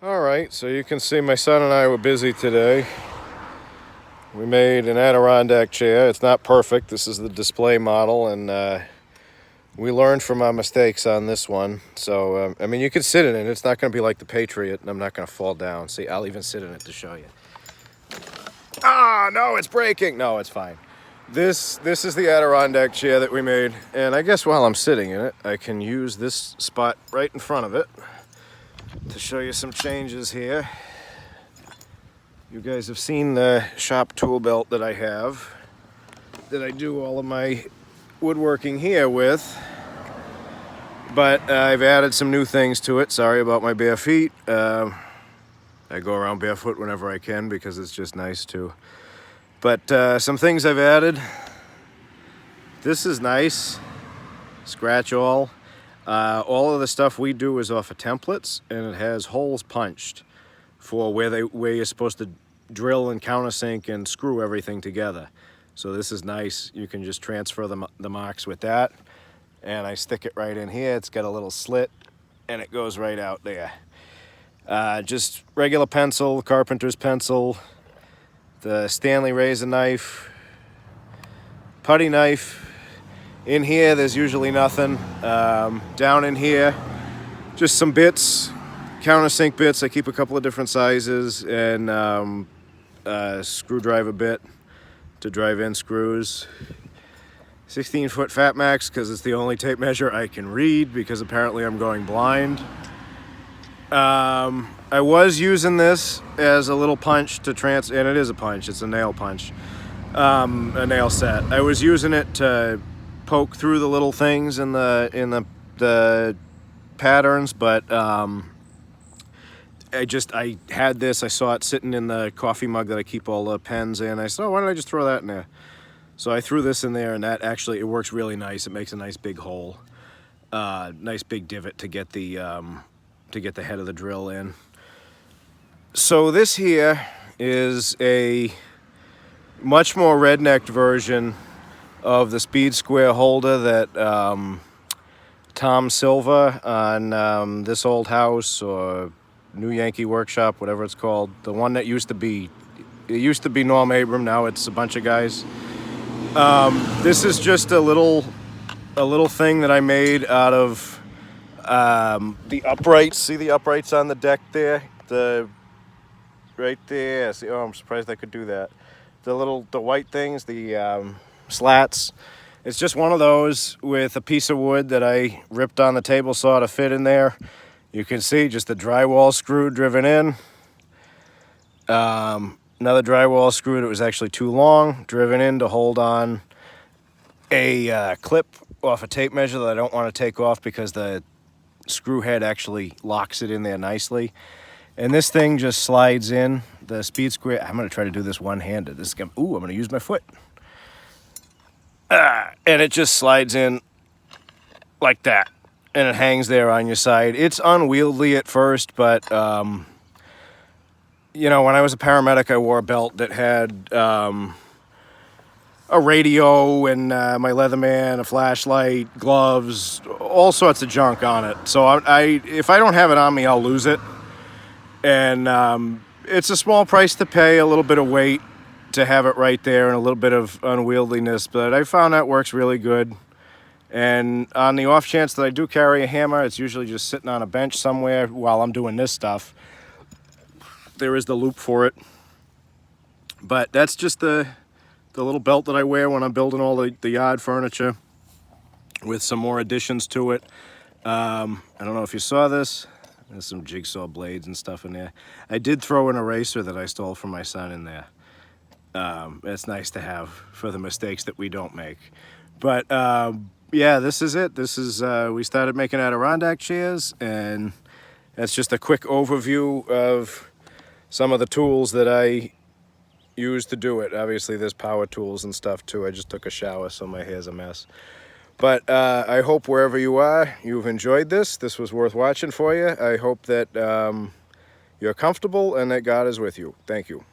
Alright, so you can see my son and I were busy today. We made an Adirondack chair. It's not perfect. This is the display model, and we learned from our mistakes on this one. So, I mean, you can sit in it. It's not going to be like the Patriot, and I'm not going to fall down. See, I'll even sit in it to show you. Ah, no, it's breaking. No, it's fine. This is the Adirondack chair that we made, and I guess while I'm sitting in it, I can use this spot right in front of it to show you some changes here. You guys have seen the shop tool belt that I have, that I do all of my woodworking here with, but I've added some new things to it. Sorry about my bare feet. I go around barefoot whenever I can because it's just nice to. But some things I've added. This is nice. Scratch all. All of the stuff we do is off of templates, and it has holes punched for where you're supposed to drill and countersink and screw everything together. So this is nice. You can just transfer the marks with that, and I stick it right in here. It's got a little slit, and it goes right out there. Just regular pencil, carpenter's pencil, the Stanley razor knife, putty knife. In here, there's usually nothing. Down in here, just some bits, countersink bits. I keep a couple of different sizes, and a screwdriver bit to drive in screws. 16-foot Fat Max, because it's the only tape measure I can read, because apparently I'm going blind. I was using this as a little punch to and it is a punch, it's a nail punch, a nail set. I was using it to poke through the little things in the patterns, but I had this. I saw it sitting in the coffee mug that I keep all the pens in. I said, oh, why don't I just throw that in there? So I threw this in there, and that actually, it works really nice. It makes a nice big hole, nice big divot to get the head of the drill in. So this here is a much more rednecked version of the speed square holder that Tom Silva on This Old House or New Yankee Workshop, whatever it's called, the one that used to be Norm Abram, now it's a bunch of guys. This is just a little thing that I made out of the uprights. See the uprights on the deck there? Right there. See, oh, I'm surprised I could do that. The white things, the slats. It's just one of those with a piece of wood that I ripped on the table saw to fit in there. You can see just the drywall screw driven in. Another drywall screw that was actually too long, driven in to hold on a clip off a tape measure that I don't want to take off because the screw head actually locks it in there nicely. And this thing just slides in, the speed square. I'm going to try to do this one-handed. I'm going to use my foot. And it just slides in like that. And it hangs there on your side. It's unwieldy at first, but, you know, when I was a paramedic, I wore a belt that had a radio and my Leatherman, a flashlight, gloves, all sorts of junk on it. So if I don't have it on me, I'll lose it. And it's a small price to pay, a little bit of weight to have it right there and a little bit of unwieldiness, but I found that works really good. And on the off chance that I do carry a hammer, it's usually just sitting on a bench somewhere while I'm doing this stuff. There is the loop for it. But that's just the little belt that I wear when I'm building all the yard furniture with some more additions to it. I don't know if you saw this. There's some jigsaw blades and stuff in there. I did throw an eraser that I stole from my son in there. It's nice to have for the mistakes that we don't make. But yeah, this is it. This is we started making Adirondack chairs, and that's just a quick overview of some of the tools that I use to do it. Obviously, there's power tools and stuff too. I just took a shower, so my hair's a mess. But I hope wherever you are, you've enjoyed this. This was worth watching for you. I hope that you're comfortable and that God is with you. Thank you.